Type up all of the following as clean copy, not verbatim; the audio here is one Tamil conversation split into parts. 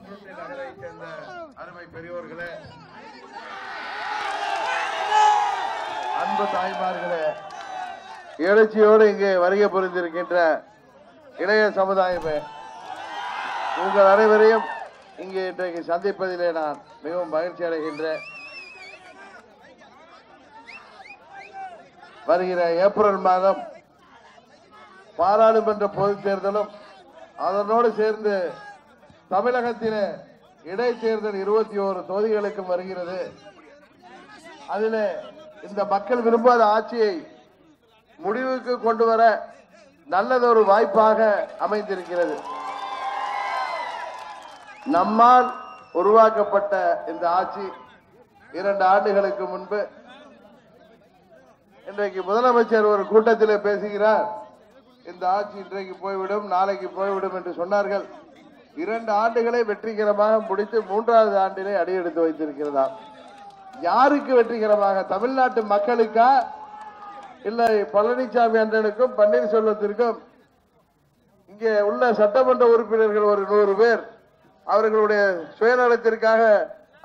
பண்ருட்டி நகரை சேர்ந்த அருமை பெரியோர்களே, அன்பு தாய்மார்களே, எழுச்சியோடு இங்கே வருகை புரிந்திருக்கின்ற இளைய சமுதாயமே, உங்கள் அனைவரையும் இங்கே இன்றைக்கு சந்திப்பதிலே நான் மிகவும் மகிழ்ச்சி அடைகின்றேன். வருகிற ஏப்ரல் மாதம் பாராளுமன்ற பொதுத் தேர்தலும் அதனோடு சேர்ந்து தமிழகத்திலே இடைத்தேர்தல் 21 தொகுதிகளுக்கும் வருகிறது. அதிலே இந்த மக்கள் விரும்பாத ஆட்சியை முடிவுக்கு கொண்டு வர நல்லதொரு வாய்ப்பாக அமைந்திருக்கிறது. நம்மால் உருவாக்கப்பட்ட இந்த ஆட்சி 2 ஆண்டுகளுக்கு முன்பு இன்றைக்கு முதலமைச்சர் ஒரு கூட்டத்தில் பேசுகிறார். இந்த ஆட்சி இன்றைக்கு போய்விடும், நாளைக்கு போய்விடும் என்று சொன்னார்கள். 2 ஆண்டுகளை வெற்றிகரமாக முடித்து 3வது ஆண்டிலே அடியெடுத்து வைத்திருக்கிறதா? யாருக்கு வெற்றிகரமாக? தமிழ்நாட்டு மக்களுக்கா, இல்லை பழனிசாமி அண்ணனுக்கும் பன்னீர்செல்வத்திற்கும்? இங்கே உள்ள சட்டமன்ற உறுப்பினர்கள் ஒரு 100 பேர் அவர்களுடைய சுயநலத்திற்காக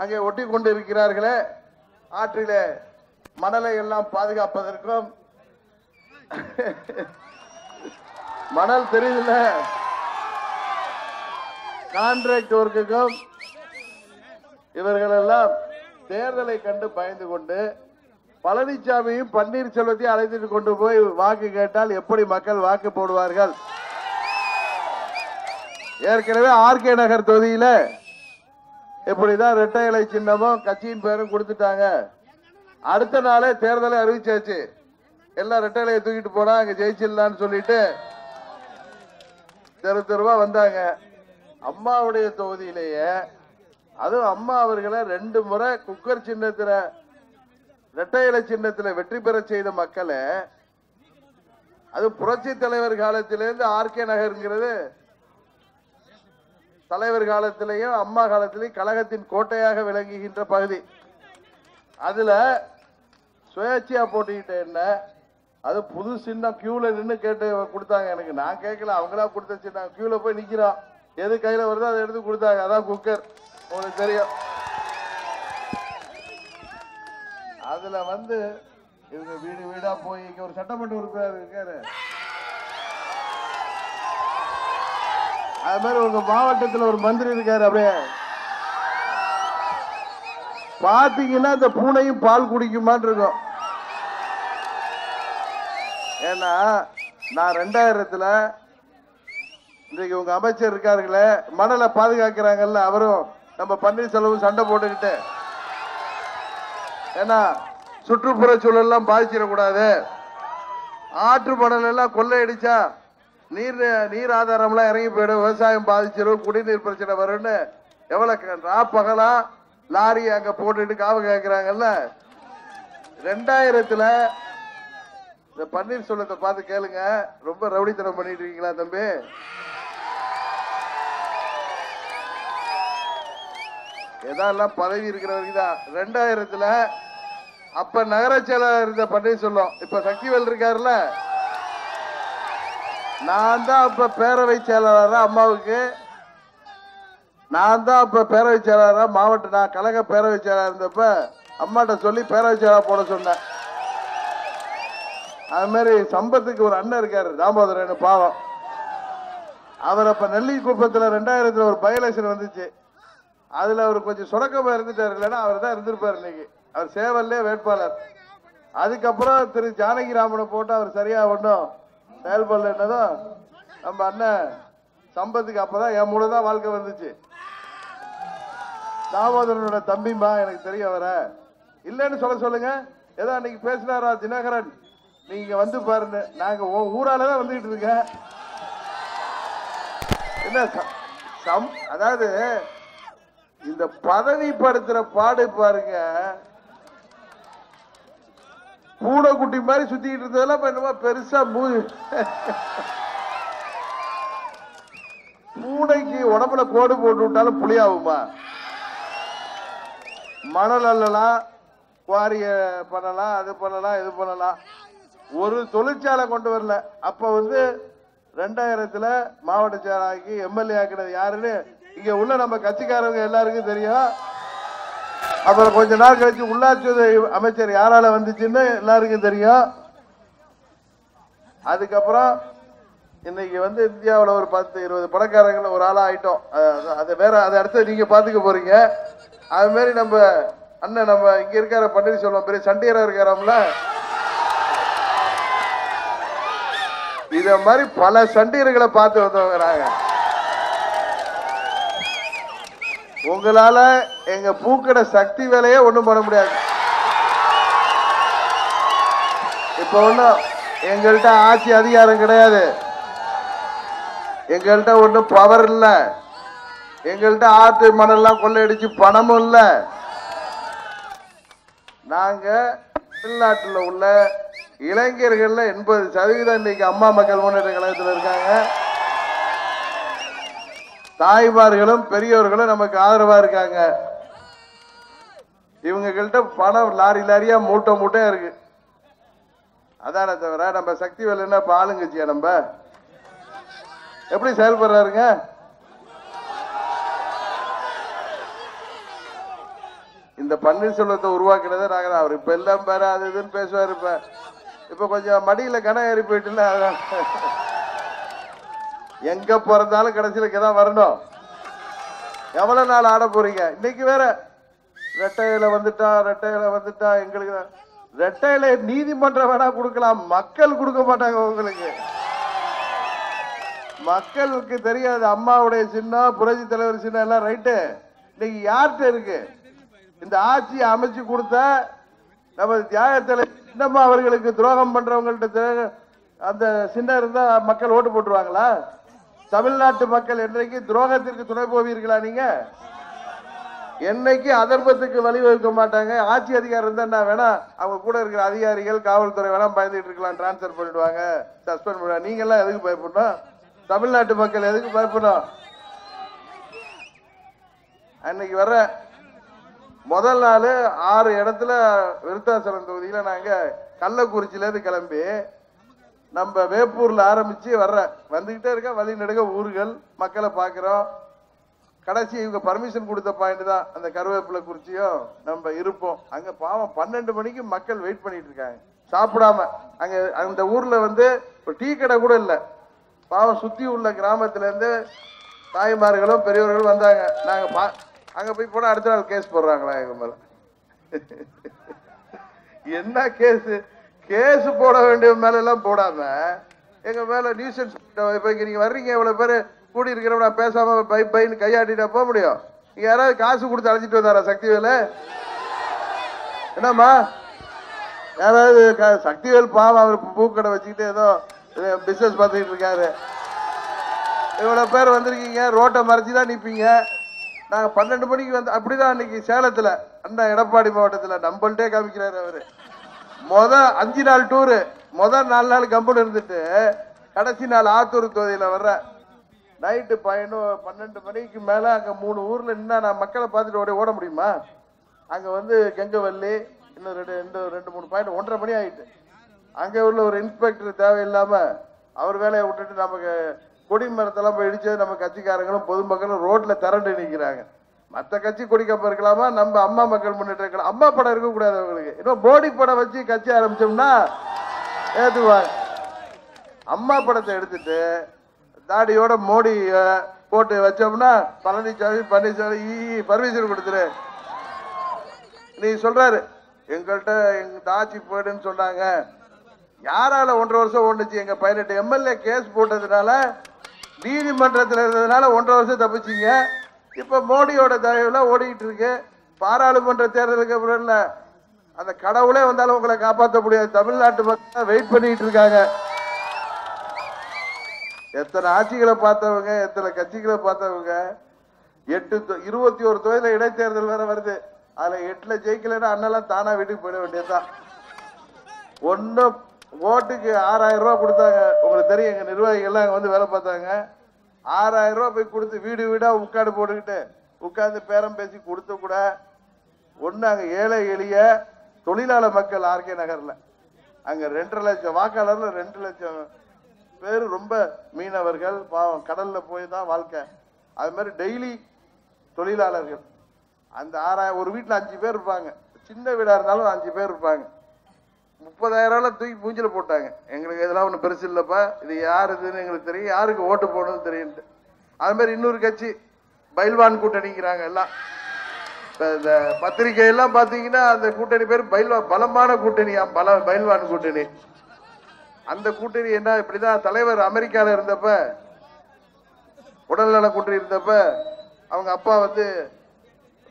அங்கே ஒட்டி கொண்டிருக்கிறார்களே, ஆற்றிலே மணலை எல்லாம் பாதுகாப்பதற்கும், மணல் தெரியுதுல்ல, கான்ட்ராக்ட் ஒர்க்குக்கும் இவர்கள் எல்லாம் தேர்தலை கண்டு பயந்து கொண்டு பழனிசாமியும் பன்னீர்செல்வத்தையும் அழைத்துட்டு கொண்டு போய் வாக்கு கேட்டால் எப்படி மக்கள் வாக்கு போடுவார்கள்? ஏற்கனவே ஆர்கே நகர் தொகுதியில இப்படிதான் இரட்டை இலை சின்னமும் கட்சியின் பேரும் கொடுத்துட்டாங்க. அடுத்த நாளே தேர்தலை அறிவிச்சாச்சு. எல்லாம் இரட்டை இலையை தூக்கிட்டு போனா அங்க ஜெயிச்சிடலான்னு சொல்லிட்டு தெருவா வந்தாங்க. அம்மாவுடைய தொகுதியிலேயே, அதுவும் அம்மா அவர்களை 2 முறை குக்கர் சின்னத்துல இரட்டை இலை சின்னத்துல வெற்றி பெற செய்த மக்களை, அது புரட்சி தலைவர் காலத்திலிருந்து ஆர்கே நகர்ங்கிறது தலைவர் காலத்திலேயும் அம்மா காலத்திலேயும் கழகத்தின் கோட்டையாக விளங்குகின்ற பகுதி. அதுல சுயேட்சையா போட்டிக்கிட்ட என்ன, அது புது சின்னம் கியூல நின்று கேட்டு கொடுத்தாங்க. எனக்கு நான் கேட்கல, அவங்களா கொடுத்த சின்னம். கியூல போய் நிக்கிறோம், எது கையில வருதோ அதை எடுத்து கொடுத்தாங்க. அதான் குக்கர், உங்களுக்கு தெரியும். அதுல இவங்க வீடு வீடா போய் இங்க ஒரு சட்டமன்ற உறுப்பினர் இருக்காரு, அது மாதிரி உங்க மாவட்டத்தில் ஒரு மந்திரி இருக்காரு. அப்படியே பாத்தீங்கன்னா இந்த பூனையும் பால் குடிக்குமான் இருக்கும். ஏன்னா நான் 2000 இன்றைக்கு உங்க அமைச்சர் இருக்காருங்களே, மணலை பாதுகாக்கிறாங்கல்ல, அவரும் நம்ம பன்னீர்செல்வம் சண்டை போட்டுக்கிட்டு, ஏன்னா சுற்றுப்புற சூழல் எல்லாம் பாதிச்சிடக்கூடாது, ஆற்று மணல் எல்லாம் கொள்ளையடிச்சா நீர் ஆதாரம் எல்லாம் இறங்கி போயிடும், விவசாயம் பாதிச்சிடும், குடிநீர் பிரச்சனை வரும்னு எவ்வளவு பகலா லாரி அங்க போட்டுட்டு காவ கேட்கிறாங்கல்ல. 2000 இந்த பன்னீர்செல்வத்தை பார்த்து கேளுங்க, ரொம்ப ரவுடித்தனம் பண்ணிட்டு இருக்கீங்களா தம்பி? ஏதாவது பதவி இருக்கிறவருக்கு தான். 2000 அப்ப நகர செயலாளர் இருந்த பன்னீர்செல்வம், இப்ப சக்திவேல் இருக்காருல்ல, நான் தான் அப்ப பேரவை செயலாளரா அம்மாவுக்கு, நான் தான் அப்ப பேரவை செயலாளரா மாவட்ட, நான் கழக பேரவை செயலாளர் இருந்தப்ப அம்மாட்ட சொல்லி பேரவை செயலாளர் போட சொன்னேன். அது மாதிரி சம்பத்துக்கு ஒரு அண்ணன் இருக்காரு தாமோதரன், பாவம், அவர் அப்ப நெல்லிக்குப்பத்தில் 2000 ஒரு பை எலெக்ஷன் வந்துச்சு. அதுல அவர் கொஞ்சம் சுரக்கமா இருந்துட்டாரு, இல்லைன்னா அவர் தான் இருந்திருப்பாரு. இன்னைக்கு அவர் சேவல்லே வேட்பாளர். அதுக்கப்புறம் திரு ஜானகிராமனை போட்டு அவர் சரியா ஒன்றும் செயல்படல. என்னதான் நம்ம அண்ணன் சம்பத்துக்கு அப்பதான் என் மூலம் தான் வாழ்க்கை வந்துச்சு. தாமோதரனோட தம்பிமா, எனக்கு தெரிய வர இல்லைன்னு சொல்லுங்க. ஏதோ அன்னைக்கு பேசினாரா தினகரன், நீங்க வந்து பாருன்னு. நாங்க ஊராலதான் வந்துகிட்டு இருக்கேன். என்ன அதாவது இந்த பதவிப்படுத்துற பாடு பாருங்க. பூனை குட்டி மாதிரி சுத்திட்டு இருந்ததெல்லாம் என்னமா பெருசா பூனைக்கு உடம்புல கோடு போட்டு விட்டாலும் புளியாகுமா? மணல் அல்லலாம், குவாரிய பண்ணலாம், அது பண்ணலாம், இது பண்ணலாம். ஒரு தொழிற்சாலை கொண்டு வரல. அப்ப 2000 மாவட்ட செயலாளருக்கு எம்எல்ஏ ஆக்கினது யாருன்னு இங்க உள்ள நம்ம கட்சிக்காரங்க எல்லாருக்கும் தெரியும். அப்புறம் கொஞ்ச நாள் கழிச்சு உள்ளாட்சி அமைச்சர் யாரால வந்துச்சுன்னு எல்லாருக்கும் தெரியும். அதுக்கப்புறம் இன்னைக்கு வந்து இந்தியாவில் ஒரு 10-20 பணக்காரங்களை ஒரு ஆளா ஆயிட்டோம். அது வேற, அதை அடுத்து நீங்க பாத்துக்க போறீங்க. அது மாதிரி நம்ம அண்ணன் நம்ம இங்க இருக்கார பன்னீர்செல்வம் பெரிய சண்டியரா இருக்காராம்ல, இத மாதிரி பல சண்டியர்களை பார்த்து வந்தவங்க நாங்க. உங்களால எங்க பூக்கடை சக்தி வேலையே ஒண்ணும் பண்ண முடியாது. இப்ப ஒண்ணும் எங்கள்கிட்ட ஆட்சி அதிகாரம் கிடையாது, எங்கள்கிட்ட ஒண்ணும் பவர் இல்ல, எங்கள்கிட்ட ஆற்று மணல்லாம் கொள்ளையடிச்சு பணமும் இல்ல. நாங்க தமிழ்நாட்டில் உள்ள இளைஞர்கள்ல 80% இன்னைக்கு அம்மா மக்கள் முன்னேற்ற கழகத்தில் இருக்காங்க. தாய்மார்களும் பெரியவர்களும் நமக்கு ஆதரவா இருக்காங்க. இவங்க கிட்ட பணம் லாரி லாரியா மூட்டை மூட்டையா இருக்கு. அதான தவிர நம்ம சக்தி வேலைன்னா ஆளுங்கட்சியா நம்ம எப்படி செயல்படுறாருங்க? இந்த பன்னீர்செல்வத்தை உருவாக்குறத நாங்க. அவர் இப்ப எல்லாம் பேர அது இதுன்னு பேசுவாரு. இப்ப கொஞ்சம் மடியில கனம் ஏறி போயிட்டுல, எங்க பிறந்தாலும் கடைசியில தான் வரணும். எவ்வளவு நாள் ஆட போறீங்க? இன்னைக்கு வேற ரெட்டையில வந்துட்டா எங்களுக்கு ரெட்டையில நீதிமன்றம் வேணா கொடுக்கலாம், மக்கள் கொடுக்க மாட்டாங்க. உங்களுக்கு மக்களுக்கு தெரியாது. அம்மாவுடைய சின்னம், புரட்சி தலைவர் சின்னம் எல்லாம் ரைட்டு. இன்னைக்கு யார்கிட்ட இருக்கு? இந்த ஆட்சியை அமைச்சு கொடுத்த நமது தியாகத்தில் சின்னம்மா அவர்களுக்கு துரோகம் பண்றவங்கள்ட்ட அந்த சின்னம் இருந்தா மக்கள் ஓட்டு போட்டுருவாங்களா? தமிழ்நாட்டு மக்கள் என்னைக்கு துரோகத்திற்கு துணை போவீர்களா? நீங்க என்னைக்கு அதர்மத்துக்கு வழிவகுக்க மாட்டாங்க. ஆட்சி அதிகாரம் இருந்தா வேணா அவங்க கூட இருக்கிற அதிகாரிகள் காவல்துறை வேணா பயந்துட்டு இருக்கலாம், டிரான்ஸ்பர் பண்ணிடுவாங்க, சஸ்பெண்ட் பண்ணுவாங்க. நீங்க எல்லாம் எதுக்கு பயப்படணும்? தமிழ்நாட்டு மக்கள் எதுக்கு பயப்படணும்? அன்னைக்கு வர்ற முதல் நாள் 6 இடத்துல விருத்தாசலம் தொகுதியில நாங்க கள்ளக்குறிச்சியில இருந்து கிளம்பி நம்ம வேப்பூர்ல ஆரம்பிச்சு வந்துகிட்டே இருக்க. வழி நடுக ஊர்கள் மக்களை பாக்குறோம். கடைசி இவங்க பர்மிஷன் கொடுத்த பாயிண்ட் தான் அந்த கருவேப்பிலை குறிச்சியும் நம்ம இருப்போம். அங்க பாவம் 12 மணிக்கு மக்கள் வெயிட் பண்ணிட்டு இருக்காங்க சாப்பிடாம. அங்க அந்த ஊர்ல வந்து ஒரு டீ கடை கூட இல்ல. பாவம் சுத்தி உள்ள கிராமத்துல இருந்து தாய்மார்களும் பெரியவர்களும் வந்தாங்க. நாங்க அங்க போய் போனா அடுத்த நாள் கேஸ் போடுறாங்களா எங்க மேல? என்ன கேஸ் போட வேண்டிய மேல எல்லாம் போடாம எங்க மேல நியூசன்ஸ். இப்ப நீங்க வர்றீங்க, இவ்வளவு பேரு கூடி இருக்கிறவங்க பேசாம பைன்னு கையாட்டிட்டா போக முடியும்? நீங்க யாராவது காசு கொடுத்து அழைச்சிட்டு வந்தாரா சக்திவேலு? என்னம்மா யாராவது சக்திவேல் பாவம் அவர் பூக்கடை வச்சுக்கிட்டு ஏதோ பிசினஸ் பார்த்துக்கிட்டு இருக்காரு. இவ்வளவு பேர் வந்திருக்கீங்க, ரோட்டை மறைச்சுதான் நிப்பீங்க. நாங்க 12 மணிக்கு வந்து அப்படிதான் அன்னைக்கு சேலத்துல அண்ணா எடப்பாடி மாவட்டத்துல நம்மள்டே காமிக்கிறாரு அவரு. 5 நாள் டூரு, 4 நாள் கம்பெனி இருந்துட்டு கடைசி நாள் ஆத்தூர் தொகுதியில வர்ற நைட்டு 12 மணிக்கு மேல அங்க 3 ஊர்ல நின்னா நான் மக்களை பார்த்துட்டு ஓட முடியுமா? அங்க வந்து கெங்கவல்லி இன்னும் 2-3 பாயிண்ட் 1:30 மணி ஆயிட்டு. அங்க உள்ள ஒரு இன்ஸ்பெக்டர் தேவையில்லாம அவர் வேலையை விட்டுட்டு நமக்கு கொடி மரத்தெல்லாம் போய் இடிச்சது நம்ம கட்சிக்காரங்களும் பொதுமக்களும் ரோட்ல திரண்டு நிற்கிறாங்க. மற்ற கட்சி கொடிக்கப்ப இருக்கலாமா, நம்ம அம்மா மக்கள் முன்னேற்ற இருக்கலாம். அம்மா படம் இருக்க கூடாது அவங்களுக்கு. இன்னும் மோடி படம் வச்சு கட்சி ஆரம்பிச்சோம்னா ஏத்துவாங்க. அம்மா படத்தை எடுத்துட்டு தாடியோட மோடி போட்டு வச்சோம்னா பழனிசாமி பர்மிஷன் கொடுத்துரு. நீ சொல்றாரு எங்கள்கிட்ட எங்க ஆட்சி போயிடுன்னு சொன்னாங்க. யாரால 1.5 வருஷம் ஓடுச்சு? எங்க 18 எம்எல்ஏ கேஸ் போட்டதுனால, நீதிமன்றத்தில் இருந்ததுனால 1.5 வருஷம் தப்பிச்சிங்க. இப்ப மோடியோட தயவுல ஓடிக்கிட்டு இருக்கு. பாராளுமன்ற தேர்தலுக்கு அப்புறம் இல்ல, அந்த கடவுளே வந்தாலும் உங்களை காப்பாற்ற முடியாது. தமிழ்நாட்டு மக்கள் வெயிட் பண்ணிட்டு இருக்காங்க. எத்தனை ஆட்சிகளை பார்த்தவங்க, எத்தனை கட்சிகளை பார்த்தவங்க. 21 தொகுதியில இடைத்தேர்தல் வேற வருது. அதுல 8ல ஜெயிக்கலன்னா அண்ணெல்லாம் தானா வீட்டுக்கு போயிட வேண்டியதுதான். ஒன்னும் ஓட்டுக்கு 6000 ரூபாய் கொடுத்தாங்க. உங்களுக்கு தெரியும், எங்க நிர்வாகிகள் எல்லாம் வந்து வேலை பார்த்தாங்க. 6000 ரூபாய் போய் கொடுத்து வீடு வீடா உட்காந்து போட்டுக்கிட்டு உட்கார்ந்து பேரம் பேசி கொடுத்த கூட ஒண்ணு. அங்க ஏழை எளிய தொழிலாளர் மக்கள் ஆர்கே நகர்ல அங்க 2.5 லட்சம் வாக்காளர்ல 2 லட்சம் பேர் ரொம்ப மீனவர்கள் பாவம் கடல்ல போய் தான் வாழ்க்கை. அது மாதிரி டெய்லி தொழிலாளர்கள் அந்த 6000 ஒரு வீட்டில் 5 பேர் இருப்பாங்க. சின்ன வீடா இருந்தாலும் 5 பேர் இருப்பாங்க. 30,000 தூக்கி மூஞ்சில போட்டாங்க. எங்களுக்கு இதெல்லாம் ஒன்றும் பெருசு இல்லைப்பா, இது யார் இதுன்னு எங்களுக்கு தெரியும், யாருக்கு ஓட்டு போடணும்னு தெரியும்ட்டு. அது மாதிரி இன்னொரு கட்சி பைல்வான் கூட்டணிங்கிறாங்க எல்லாம். இந்த பத்திரிகையெல்லாம் பார்த்தீங்கன்னா அந்த கூட்டணி பேர் பலமான கூட்டணியா, பைல்வான் கூட்டணி. அந்த கூட்டணி என்ன இப்படிதான் தலைவர் அமெரிக்காவில் இருந்தப்ப உடல்நல கூட்டணி இருந்தப்ப அவங்க அப்பா வந்து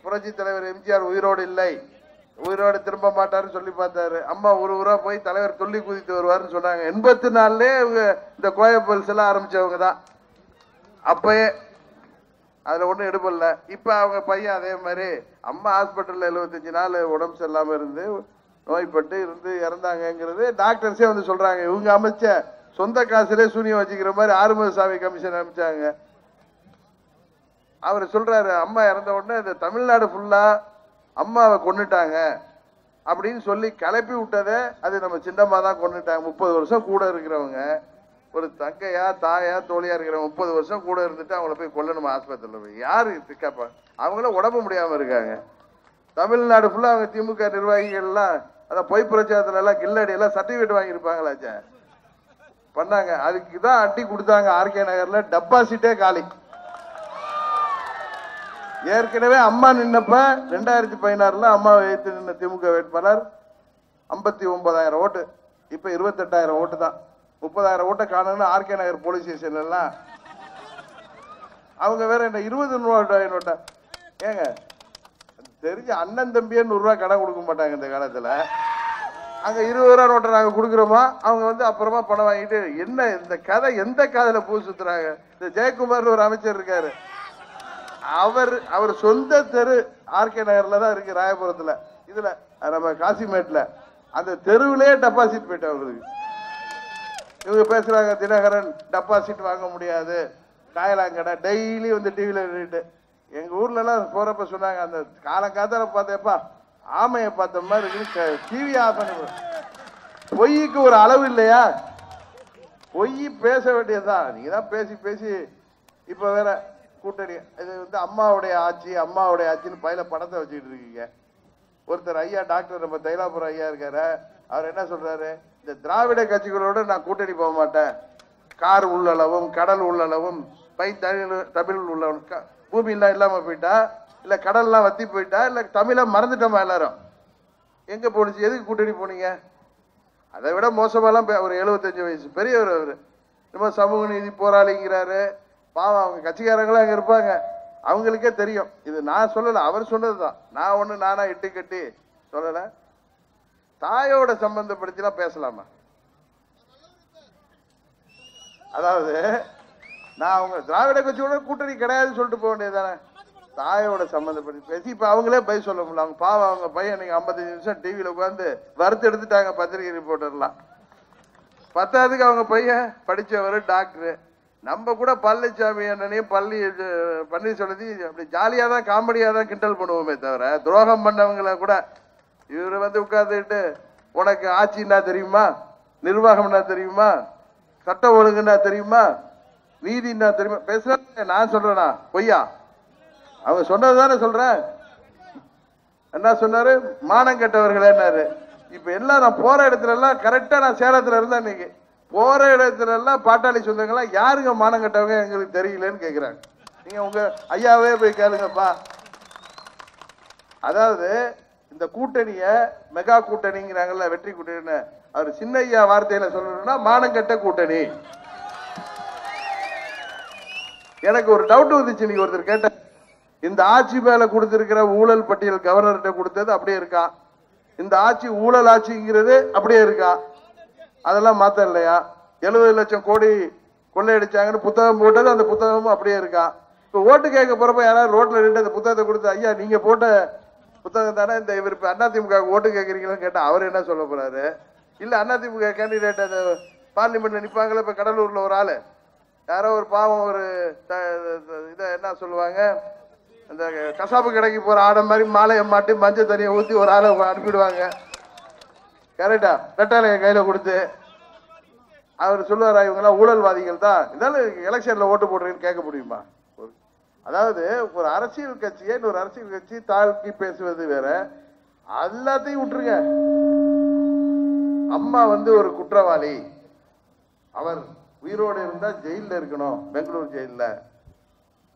புரட்சி தலைவர் எம்ஜிஆர் உயிரோடு இல்லை, உயிரோடு திரும்ப மாட்டாருன்னு சொல்லி பார்த்தாரு. அம்மா ஒரு ஊரா போய் தலைவர் சொல்லி குதித்து வருவாருன்னு சொன்னாங்க. 84 இவங்க இந்த கோயப்பல்ஸ் எல்லாம் ஆரம்பிச்சவங்க தான். அப்பயே அதுல ஒன்றும் எடுப்படல. இப்ப அவங்க பையன் அதே மாதிரி அம்மா ஹாஸ்பிட்டல்ல 75 நாள் உடம்பு சரியில்லாம இருந்து நோய்பட்டு இருந்து இறந்தாங்கிறது டாக்டர்ஸே வந்து சொல்றாங்க. இவங்க அமைச்ச சொந்த காசுலே சூனியம் வச்சுக்கிற மாதிரி ஆறுமுகசாமி கமிஷன் அமைச்சாங்க. அவர் சொல்றாரு அம்மா இறந்த உடனே இந்த தமிழ்நாடு ஃபுல்லா அம்மாவை கொண்டுட்டாங்க அப்படின்னு சொல்லி கிளப்பி விட்டதை அது நம்ம சின்னம்மா தான் கொண்டுட்டாங்க. 30 வருஷம் கூட இருக்கிறவங்க, ஒரு தங்கையா தாயா தோழியா இருக்கிறவங்க 30 வருஷம் கூட இருந்துட்டு அவங்கள போய் கொல்லணுமா ஆஸ்பத்திரியில் போய்? யாரு திக்காப்பா? அவங்களும் உடம்பு முடியாம இருக்காங்க. தமிழ்நாடு ஃபுல்லா அவங்க திமுக நிர்வாகிகள் எல்லாம் அதான் பொய் பிரச்சாரத்துல எல்லாம் கில்லடி எல்லாம் சர்டிபிகேட் வாங்கியிருப்பாங்களாச்சே பண்ணாங்க. அதுக்கு தான் அட்டி கொடுத்தாங்க. ஆர்கே நகர்ல டெபாசிட்டே காலி. ஏற்கனவே அம்மா நின்னப்ப 2016 அம்மாவை வைத்து நின்ன திமுக வேட்பாளர் 59,000 ஓட்டு, இப்ப 28,000 ஓட்டு தான். 30,000 ஓட்டை காணணும்னு ஆர்கே நகர் போலீஸ் ஸ்டேஷன்ல எல்லாம் அவங்க வேற என்ன 20 நோட்டா? ஏங்க தெரிஞ்ச அண்ணன் தம்பியே 100 ரூபாய் கடன் கொடுக்க மாட்டாங்க இந்த காலத்துல. அங்க 20 ரூபா நோட்டை நாங்க கொடுக்குறோமா, அவங்க வந்து அப்புறமா பணம் வாங்கிட்டு என்ன இந்த கதை எந்த காதல பூ சுத்துறாங்க? இந்த ஜெயக்குமார் ஒரு அமைச்சர் இருக்காரு, அவர் சொந்த தெரு ஆர்கே நகர்ல தான் இருக்கு, ராயபுரத்துல. இதுல நம்ம காசிமேட்ல அந்த தெருவிலே டெபாசிட் போயிட்டு அவங்களுக்கு. இவங்க பேசுறாங்க தினகரன் டெபாசிட் வாங்க முடியாது, காயலாங்கடை டெய்லி வந்து டிவியில நின்றுட்டு. எங்க ஊர்ல எல்லாம் போறப்ப சொன்னாங்க அந்த காலங்காத்தால பார்த்தப்பா ஆமையை பார்த்த மாதிரி இருக்கு, டிவி ஆஃப் பண்ணி. பொய்க்கு ஒரு அளவு இல்லையா? பொய் பேச வேண்டியதுதான். நீங்க தான் பேசி பேசி இப்ப வேற கூட்டணி இது வந்து அம்மாவுடைய ஆட்சின்னு பையில படத்தை வச்சுக்கிட்டு இருக்கீங்க. ஒருத்தர் ஐயா டாக்டர் நம்ம தைலாபுரம் ஐயா இருக்காரு, அவர் என்ன சொல்றாரு, இந்த திராவிட கட்சிகளோட நான் கூட்டணி போக மாட்டேன், கார் உள்ளளவும் கடல் உள்ளளவும் தமிழ் உள்ளவன் பூமி எல்லாம் இல்லாம போயிட்டா, இல்ல கடல்லாம் வத்தி போயிட்டா, இல்ல தமிழை மறந்துட்டோமா எல்லாரும்? எங்க போனுச்சு? எதுக்கு கூட்டணி போனீங்க? அதை விட மோசமாலாம் ஒரு 75 வயசு பெரியவர் அவரு நம்ம சமூக நீதி போராளிங்கிறாரு. பாவம் அவங்க கட்சிக்காரங்களும் அங்க இருப்பாங்க, அவங்களுக்கே தெரியும். இது நான் சொல்லல, அவர் சொன்னதுதான். நான் ஒண்ணு நானா இட்டு கட்டி சொல்லல. தாயோட சம்பந்தப்படுத்திலாம் பேசலாமா? அதாவது நான் அவங்க திராவிட கட்சியோட கூட்டணி கிடையாதுன்னு சொல்லிட்டு போக வேண்டியதானே? தாயோட சம்பந்தப்பட்டு பேசி இப்ப அவங்களே பை சொல்ல முடியல. அவங்க பாவம் அவங்க பையன் நீங்க 55 நிமிஷம் டிவியில உட்காந்து வறுத்து எடுத்துட்டாங்க பத்திரிகை ரிப்போர்ட்டர்லாம். 10ஆவதுக்கு அவங்க பையன் படிச்சவர் டாக்டரு. நம்ம கூட பழனிசாமி அண்ணனையும் பன்னீர்செல்வத்தி அப்படி ஜாலியா தான் காமெடியா தான் கிண்டல் பண்ணுவோமே தவிர, துரோகம் பண்ணவங்களை கூட இவரு வந்து உட்கார்ந்துட்டு உனக்கு ஆட்சின்னா தெரியுமா, நிர்வாகம்னா தெரியுமா, சட்ட ஒழுங்குன்னா தெரியுமா, நீதினா தெரியுமா பேச நான் சொல்றேனா பொய்யா? அவங்க சொன்னதுதானே சொல்றேன். என்ன சொன்னாரு? மானம் கெட்டவர்களேன்னாரு. இப்ப எல்லாம் நான் போற இடத்துல எல்லாம் கரெக்டா நான் சேலத்துல இருந்தேன். இன்னைக்கு போற இடத்துல எல்லாம் பாட்டாளி சொந்தங்கள்லாம் யாருங்க மானம் கட்டவங்க எங்களுக்கு தெரியலன்னு கேக்குறாங்க. நீங்க உங்க ஐயாவே போய் கேளுங்கப்பா. அதாவது இந்த கூட்டணிய மெகா கூட்டணிங்கிறாங்கல்ல, வெற்றி கூட்டணி, அவர் சின்ன ஐயா வார்த்தையில சொல்லணும்னா மானங்கட்ட கூட்டணி. எனக்கு ஒரு டவுட் வந்துச்சு. நீங்க ஒருத்தர் கேட்ட இந்த ஆட்சி மேல கொடுத்திருக்கிற ஊழல் பட்டியல் கவர்னர்கிட்ட கொடுத்தது அப்படியே இருக்கா? இந்த ஆட்சி ஊழல் ஆட்சிங்கிறது அப்படியே இருக்கா? அதெல்லாம் மாத்த இல்லையா? 70 லட்சம் கோடி கொள்ளையடிச்சாங்கன்னு புத்தகம் போட்டது அந்த புத்தகமும் அப்படியே இருக்கா? இப்ப ஓட்டு கேட்க போறப்ப யாராவது ரோட்ல நின்று அந்த புத்தகத்தை கொடுத்து ஐயா நீங்க போட்ட புத்தகம் தானே இந்த இவர் இப்ப அதிமுக ஓட்டு கேட்கறீங்கன்னு கேட்டா அவர் என்ன சொல்ல போறாரு? இல்ல அதிமுக கேண்டிடேட் அந்த பார்லிமெண்ட்ல நிப்பாங்களே இப்ப கடலூர்ல ஒரு ஆளு யாரோ ஒரு பாவம் ஒரு இத என்ன சொல்லுவாங்க, அந்த கசாப்பு கடைக்கு போற ஆடை மாதிரி மாலையை மாட்டி மஞ்சள் தண்ணியை ஊத்தி ஒரு ஆளை அனுப்பிடுவாங்க. கரெக்டா? ரெட்டாலைய கையில கொடுத்து அவர் சொல்லுவாரா இவங்க எல்லாம் ஊழல்வாதிகள் தான், இருந்தாலும் எலெக்ஷன்ல ஓட்டு போடுறீங்கன்னு கேட்க முடியுமா? அதாவது ஒரு அரசியல் கட்சியை ஒரு அரசியல் கட்சி தாழ்த்தி பேசுவது வேற, எல்லாத்தையும் விட்டுருங்க. அம்மா வந்து ஒரு குற்றவாளி, அவர் உயிரோடு இருந்தா ஜெயில இருக்கணும், பெங்களூர் ஜெயில,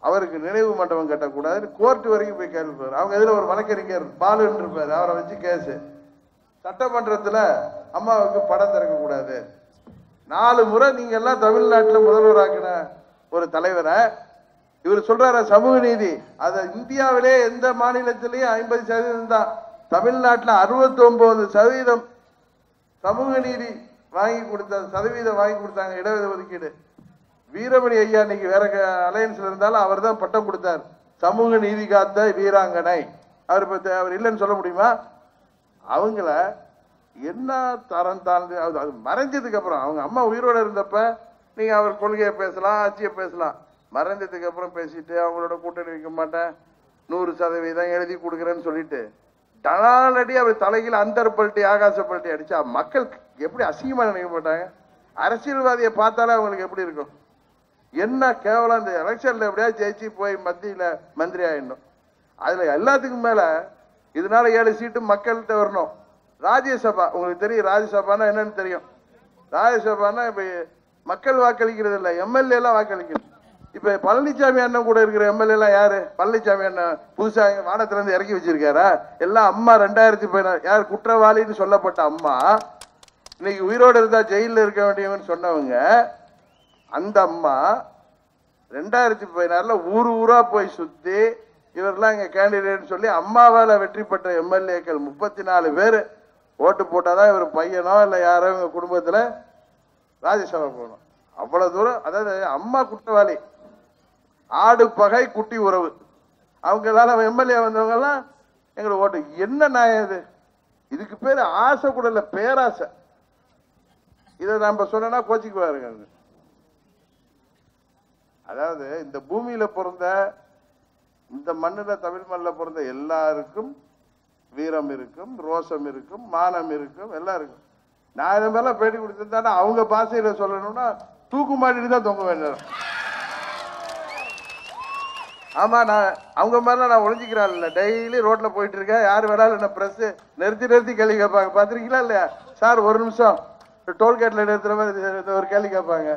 அவருக்கு நினைவு மண்டபம் கட்டக்கூடாது, கோர்ட் வரைக்கும் போய் கேள்விப்பாரு. அவங்க இதுல ஒரு வழக்கறிஞர் பாலுன்னு இருப்பாரு, அவரை வச்சு கேஸ். சட்டமன்றத்துல அம்மாவுக்கு படம் திறக்க கூடாது. 4 முறை நீங்க எல்லாம் தமிழ்நாட்டில் முதல்வராக்கின ஒரு தலைவரை இவர் சொல்றாரு சமூக நீதி. அத இந்தியாவிலே எந்த மாநிலத்திலையும் 50% தான், தமிழ்நாட்டில் 69% சமூக நீதி வாங்கி கொடுத்த சதவீதம் வாங்கி கொடுத்தாங்க, இடஒதுக்கீடு. வீரமணி ஐயா இன்னைக்கு வேற அலையன்ஸ்ல இருந்தாலும் அவர் தான் பட்டம் கொடுத்தார், சமூக நீதி காத்த வீராங்கனை. அவர் இல்லைன்னு சொல்ல முடியுமா? அவங்கள என்ன தரம் தாழ்ந்து அது மறைஞ்சதுக்கு அப்புறம், அவங்க அம்மா உயிரோட இருந்தப்ப நீங்க அவர் கொள்கையை பேசலாம், ஆட்சியை பேசலாம். மறைஞ்சதுக்கு அப்புறம் பேசிட்டு அவங்களோட கூட்டணி வைக்க மாட்டேன், 100% எழுதி கொடுக்குறேன்னு சொல்லிட்டு டனாலடி அவர் தலையில் அந்தர்பல்ட்டி ஆகாசப்பல்ட்டி அடிச்சா மக்கள் எப்படி அசிங்கமா நினைக்க மாட்டாங்க? அரசியல்வாதியை பார்த்தாலே அவங்களுக்கு எப்படி இருக்கும்? என்ன கேவலம்! இந்த எலெக்ஷன்ல எப்படியா ஜெயிச்சு போய் மத்தியில மந்திரி ஆயிடணும். அதுல எல்லாத்துக்கும் மேல இதனால 7 சீட்டு மக்கள்கிட்ட வரணும். ராஜ்யசபா உங்களுக்கு தெரியும், ராஜ்யசபானா என்னன்னு தெரியும். ராஜ்யசபானா இப்ப மக்கள் வாக்களிக்கிறது இல்லை, எம்எல்ஏ எல்லாம் வாக்களிக்கணும். இப்ப பழனிசாமி அண்ணன் கூட இருக்கிற எம்எல்ஏ எல்லாம் யாரு? பழனிசாமி அண்ணன் புதுசா வானத்துல இருந்து இறக்கி வச்சிருக்காரா? எல்லாம் அம்மா 2016 யார் குற்றவாளின்னு சொல்லப்பட்ட அம்மா இன்னைக்கு உயிரோடு இருந்தா ஜெயில இருக்க வேண்டியவன்னு சொன்னவங்க, அந்த அம்மா 2016 ஊர் ஊரா போய் சுத்தி இவரெல்லாம் இங்க கேண்டிடேட் சொல்லி அம்மாவால வெற்றி பெற்ற எம்எல்ஏக்கள் 34 பேர் ஓட்டு போட்டாதான் இவர் பையனோ இல்ல யாரோ இவங்க குடும்பத்துல ராஜ்யசபா போகணும். அவ்வளவு தூரம். அதாவது அம்மா குற்றவாளி, ஆடு பகை குட்டி உறவு. அவங்க எல்லாம் எம்எல்ஏ வந்தவங்க எல்லாம் எங்களுக்கு ஓட்டு. என்ன நியாயம் இது? இதுக்கு பேரு ஆசை கூட இல்ல, பேராசை. இதை நம்ம சொன்னா கோச்சிக்குவாருங்க. அதாவது இந்த பூமியில பிறந்த, இந்த மண்ணுல தமிழ் மண்ணில் பிறந்த எல்லாருக்கும் வீரம் இருக்கும், ரோஷம் இருக்கும், மானம் இருக்கும், எல்லாம் இருக்கும். நான் இதை மேல பேட்டி கொடுத்திருந்தா அவங்க பாஷையில சொல்லணும்னா தூக்கு மாட்டிட்டு தான் தொங்க வேண்டிய. ஆமா, நான் அவங்க மாதிரிலாம் நான் ஒழிஞ்சிக்கிறாள் இல்லை. டெய்லி ரோட்ல போயிட்டு இருக்கேன், யார் வேணாலும் என்ன பிரஸ் நிறுத்தி கேள்வி கேட்பாங்க. பார்த்துருக்கீங்களா இல்லையா? சார் ஒரு நிமிஷம், டோல்கேட்ல நிறுத்துற மாதிரி ஒரு கேள்வி கேட்பாங்க.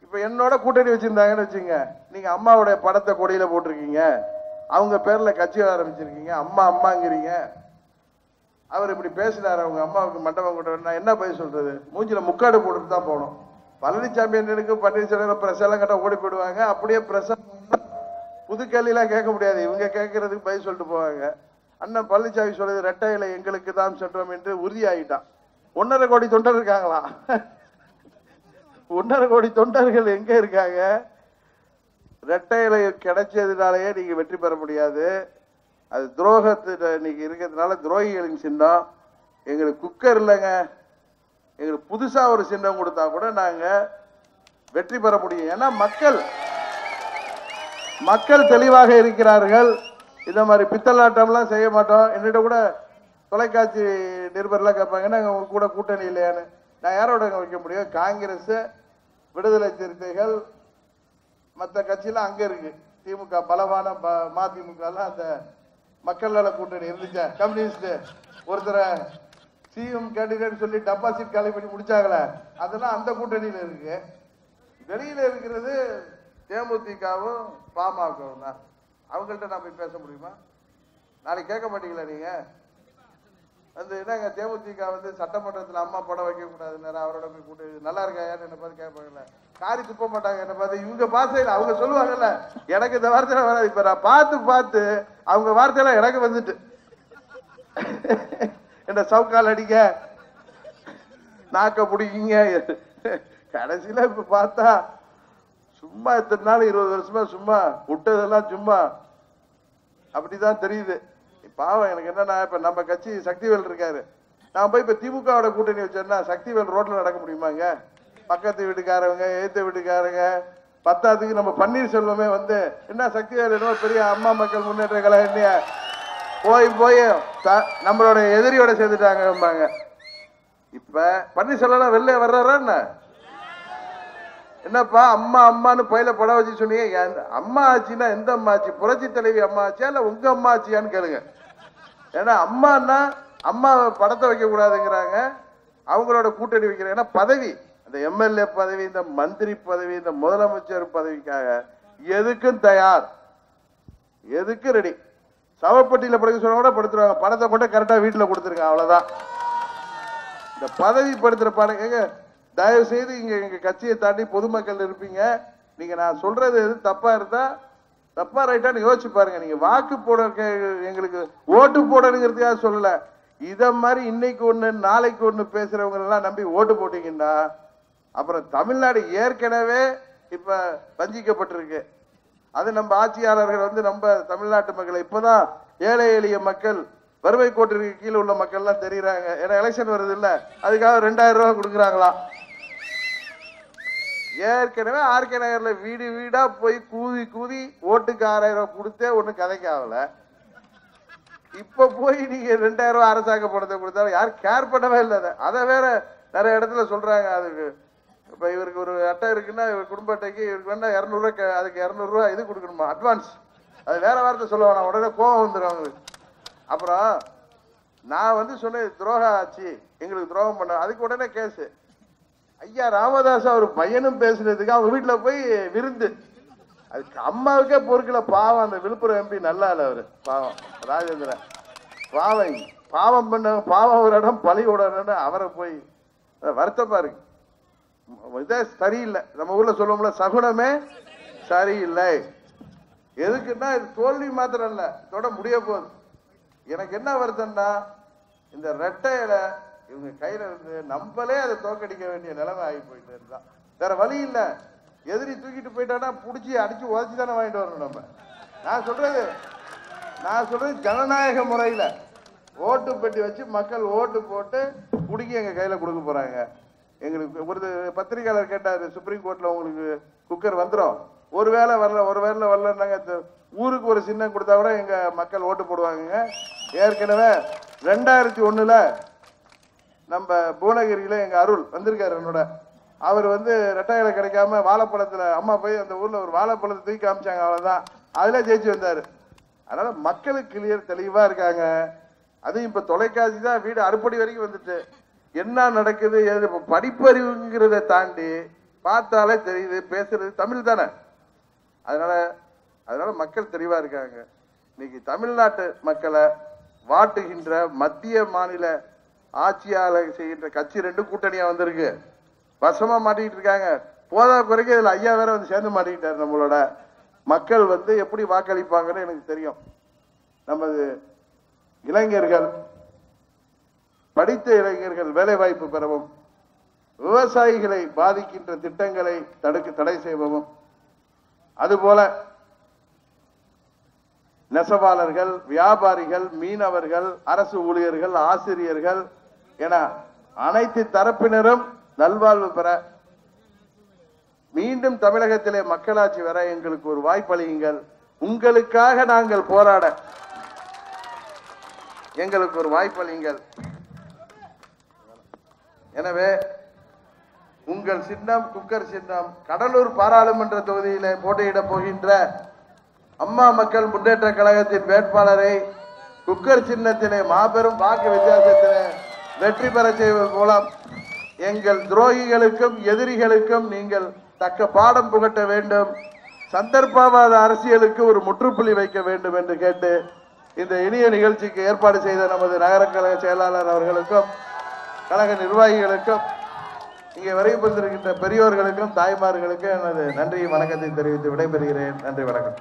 இப்ப என்னோட கூட்டணி வச்சிருந்தாங்கன்னு வச்சுங்க, நீங்க அம்மாவுடைய படத்தை கொடியில போட்டிருக்கீங்க, அவங்க பேர்ல கட்சி ஆரம்பிச்சிருக்கீங்க, அம்மா அம்மாங்கிறீங்க, அவர் இப்படி பேசினார், அவங்க அம்மாவுக்கு மண்டபம் கொண்டு, நான் என்ன பதில் சொல்றது? மூஞ்சில முக்காடு போட்டுட்டு தான் போகணும். பழனிசாமி அண்ணனுக்கு பன்னீர்செல்வம் பிரஸ் எல்லாம் கட்ட ஓடி போயிடுவாங்க. அப்படியே பிரஸ் புது கேள்வியெல்லாம் கேட்க முடியாது, இவங்க கேட்கறதுக்கு பதில் சொல்லிட்டு போவாங்க. அண்ணன் பழனிசாமி சொல்றது ரெட்டை இலை எங்களுக்கு தான் சென்றோம் என்று உறுதியாகிட்டான். 1.5 கோடி தொண்டர் இருக்காங்களா? 1.5 கோடி தொண்டர்கள் எங்க இருக்காங்க? ரெட்டை இலை கிடைச்சதுனாலயே நீங்க வெற்றி பெற முடியாது. அது துரோகத்துல இன்னைக்கு இருக்கிறதுனால துரோகிகளின் சின்னம். எங்களுக்கு குக்கர் இல்லைங்க, எங்களுக்கு புதுசா ஒரு சின்னம் கொடுத்தா கூட நாங்க வெற்றி பெற முடியும். ஏன்னா மக்கள் தெளிவாக இருக்கிறார்கள். இந்த மாதிரி பித்தலாட்டம்லாம் செய்ய மாட்டோம். என்னிட்ட கூட தொலைக்காட்சி நிருபர்லாம் கேட்பாங்கன்னா உங்க கூட கூட்டணி இல்லையான்னு. நான் யாரோட வைக்க முடியும்? காங்கிரஸ், விடுதலை சிறுத்தைகள், மற்ற கட்சியெல்லாம் அங்க இருக்கு. திமுக பலவான மதிமுக எல்லாம் அந்த மக்கள் நல கூட்டணி இருந்துச்சா? கம்யூனிஸ்ட் ஒருத்தரை சிஎம் கேண்டிடேட் சொல்லி டெபாசிட் காலி பண்ணி முடிச்சாங்களே, அதெல்லாம் அந்த கூட்டணியில இருக்கு. வெளியில இருக்கிறது தேமுதிகவும் பாமகவும் தான். அவங்கள்ட்ட நான் போய் பேச முடியுமா? நாளைக்கு கேட்க மாட்டீங்களா நீங்க? அந்த என்னங்க தேமுதிக வந்து சட்டமன்றத்தில் அம்மா படம் வைக்க கூடாதுன்னு அவரோட போய் கூட்டு நல்லா இருக்காயான்னு என்ன பார்த்து கேட்பாங்கல்ல. காரி துப்ப மாட்டாங்க என்ன பார்த்து. இவங்க பாசையில் அவங்க சொல்லுவாங்கல்ல, எனக்கு இந்த வார்த்தை வராது. இப்ப நான் பார்த்து அவங்க வார்த்தையெல்லாம் எனக்கு வந்துட்டு என்ன சவுக்கால் அடிக்க, நாக்க பிடிக்கிங்க. கடைசியில இப்ப பார்த்தா சும்மா இத்தனை நாள் 20 வருஷமா சும்மா விட்டதெல்லாம் சும்மா அப்படிதான் தெரியுது. பாவம். எனக்கு என்னன்னா, இப்ப நம்ம கட்சி சக்திவேல் இருக்காரு, நான் போய் இப்ப திமுகவோட கூட்டணி வச்சேன்னா சக்திவேல் ரோட்ல நடக்க முடியுமாங்க? பக்கத்து வீட்டுக்காரங்க, எதிர்த்த வீட்டுக்காரங்க, பத்தாத்துக்கு நம்ம பன்னீர்செல்வமே வந்து என்ன சக்திவேல் என்ன பெரிய அம்மா மக்கள் முன்னேற்ற கழகம் போய் நம்மளோட எதிரியோட சேர்ந்துட்டாங்க. இப்ப பன்னீர்செல்வம் வெளில வர்றாரா என்ன? என்னப்பா அம்மா அம்மான்னு பையில படம் வச்சு சொன்னீங்க. அம்மா ஆச்சுன்னா எந்த அம்மா ஆச்சு? புரட்சி தலைவி அம்மா ஆச்சியா இல்ல உங்க அம்மா ஆச்சியான்னு கேளுங்க. ஏன்னா அம்மான்னா அம்மா படத்தை வைக்க கூடாதுங்கிறாங்க, அவங்களோட கூட்டணி வைக்கிறாங்க. ஏன்னா பதவி, அந்த எம்எல்ஏ பதவி, இந்த மந்திரி பதவி, இந்த முதலமைச்சர் பதவிக்காக எதுக்கும் தயார், எதுக்கு ரெடி. சவப்பட்டியில படுக்க சொன்னா கூட படுத்துருவாங்க, பணத்தை மட்டும் கரெக்டா வீட்டுல கொடுத்துருங்க, அவ்வளவுதான். இந்த பதவி படுத்துற பாருங்க. தயவு செய்து இங்க எங்க கட்சியை தாண்டி பொதுமக்கள் இருப்பீங்க, நீங்க நான் சொல்றது எது தப்பா இருந்தா தப்பா ரைட்டான்னு யோசிச்சு பாருங்க. நீங்க வாக்கு போட எங்களுக்கு ஓட்டு போடணுங்கிறதுக்காக சொல்லல. இத மாதிரி இன்னைக்கு ஒண்ணு நாளைக்கு ஒண்ணு பேசுறவங்க எல்லாம் நம்பி ஓட்டு போட்டீங்கன்னா அப்புறம் தமிழ்நாடு ஏற்கனவே இப்ப வஞ்சிக்கப்பட்டிருக்கு. அது நம்ம ஆட்சியாளர்கள் வந்து நம்ம தமிழ்நாட்டு மக்களை இப்பதான் ஏழை எளிய மக்கள், வறுமை கோட்டிற்கு கீழே உள்ள மக்கள் எல்லாம் தெரியுறாங்க. ஏன்னா எலெக்ஷன் வருது இல்ல, அதுக்காக 2000 ரூபாய் கொடுக்குறாங்களாம். ஏற்கனவே ஆர்கே நகர்ல வீடு வீடா போய் கூதி கூதி ஓட்டுக்கு 6000 ரூபாய் கொடுத்தே ஒண்ணு கதைக்கு ஆகல. இப்ப போய் நீங்க 2000 ரூபாய் அரசாங்க பணத்தை கொடுத்தாலும் யாரும் கேர் பண்ணவே இல்லை. அதை வேற நிறைய இடத்துல சொல்றாங்க. அதுக்கு இப்ப இவருக்கு ஒரு அட்டை இருக்குன்னா இவர் குடும்ப அட்டைக்கு இவருக்கு வேணா 200 ரூபாய், அதுக்கு 200 ரூபாய் இது கொடுக்கணுமா அட்வான்ஸ். அது வேற வார்த்தை சொல்ல வேணாம், உடனே கோவம் வந்துடும் அவங்களுக்கு. அப்புறம் நான் வந்து சொன்னேன் துரோகம் ஆச்சு, எங்களுக்கு துரோகம் பண்ண, அதுக்கு உடனே கேஸ். ஐயா ராமதாஸ் அவர் பையனும் பேசுனதுக்கு அவங்க வீட்டுல போய் விருந்து, அதுக்கு அம்மாவுக்கே பொறுக்கல. பாவம் அந்த விழுப்புரம் எம்பி நல்லா இல்ல அவரு, பாவம் ராஜேந்திரன், பாவம் பாவம் பண்ண பாவம் ஒரு இடம் பழி விடணும்னு அவரை போய் வருத்தப்பா இருக்கு. இதே சரியில்லை, நம்ம ஊர்ல சொல்லுவோம்ல சகுனமே சரியில்லை. எதுக்குன்னா இது தோல்வி மாத்திரம் இல்ல, தொட முடிய போகுது. எனக்கு என்ன வருதுன்னா இந்த ரெட்டையில இவங்க கையில இருந்து நம்மளே அதை தோக்கடிக்க வேண்டிய நிலைமை ஆகி போயிட்டு இருந்தா வேற வழி இல்ல. எதிரி தூக்கிட்டு போயிட்டானா புடிச்சு அடிச்சு உதச்சி தானே வாங்கிட்டு வரணும் நம்ம. நான் சொல்றது ஜனநாயக முறையில ஓட்டு பெட்டி வச்சு மக்கள் ஓட்டு போட்டு குடுக்கி எங்க கையில கொடுக்க போறாங்க. எங்களுக்கு ஒரு பத்திரிகையாளர் கேட்டாரு, சுப்ரீம் கோர்ட்ல உங்களுக்கு குக்கர் வந்துடும், ஒருவேளை வரலன்னாங்க, ஊருக்கு ஒரு சின்னம் கொடுத்தா கூட எங்க மக்கள் ஓட்டு போடுவாங்க. ஏற்கனவே 2001 நம்ம புவனகிரியில எங்க அருள் வந்திருக்காரு என்னோட, அவர் வந்து ரெட்டையில கிடைக்காம வாழைப்பழத்துல அம்மா போய் அந்த ஊர்ல ஒரு வாழைப்பழத்தை தூக்கி காமிச்சாங்க, அவ்வளவுதான், அதுல ஜெயிச்சு வந்தாரு. அதனால மக்களுக்கு கிளியர் தெளிவா இருக்காங்க. அதுவும் இப்ப தொலைக்காட்சி தான் வீடு அறுப்படி வரைக்கும் வந்துட்டு என்ன நடக்குது படிப்பறிவுங்கிறத தாண்டி பார்த்தாலே தெரியுது, பேசுறது தமிழ் தானே. அதனால மக்கள் தெளிவா இருக்காங்க. இன்னைக்கு தமிழ்நாட்டு மக்களை வாட்டுகின்ற மத்திய மாநில ஆட்சியாளர் செய்கின்ற கட்சி 2 கூட்டணியா வந்திருக்கு, வசமா மாட்டிக்கிட்டு இருக்காங்க. போதா குறைக்கு இதுல ஐயா வேற வந்து சேர்ந்து மாட்டிக்கிட்டாரு. நம்மளோட மக்கள் வந்து எப்படி வாக்களிப்பாங்கன்னு எனக்கு தெரியும். நமது இளைஞர்கள், படித்த இளைஞர்கள் வேலை வாய்ப்பு பெறவும், விவசாயிகளை பாதிக்கின்ற திட்டங்களை தடை செய்யவும், அதுபோல நெசவாளர்கள், வியாபாரிகள், மீனவர்கள், அரசு ஊழியர்கள், ஆசிரியர்கள் என அனைத்து தரப்பினரும் நல்வாழ்வு பெற மீண்டும் தமிழகத்திலே மக்களாட்சி வர எங்களுக்கு ஒரு வாய்ப்பளியுங்கள். உங்களுக்காக நாங்கள் போராட எங்களுக்கு ஒரு வாய்ப்பளியுங்கள். எனவே உங்கள் சின்னம் குக்கர் சின்னம். கடலூர் பாராளுமன்ற தொகுதியிலே போட்டியிட போகின்ற அம்மா மக்கள் முன்னேற்ற கழகத்தின் வேட்பாளரை குக்கர் சின்னத்திலே மாபெரும் வாக்கு வித்தியாசத்திலே வெற்றி பெற செய்வதன் மூலம் எங்கள் துரோகிகளுக்கும் எதிரிகளுக்கும் நீங்கள் தக்க பாடம் புகட்ட வேண்டும், சந்தர்ப்பவாத அரசியலுக்கு ஒரு முற்றுப்புள்ளி வைக்க வேண்டும் என்று கேட்டு இந்த இனிய நிகழ்ச்சிக்கு ஏற்பாடு செய்த நமது நகர கழக செயலாளர் அவர்களுக்கும் கழக நிர்வாகிகளுக்கும் இங்கே வருகை புரிந்திருக்கின்ற பெரியோர்களுக்கும் தாய்மார்களுக்கும் எனது நன்றி வணக்கத்தை தெரிவித்து விடைபெறுகிறேன். நன்றி, வணக்கம்.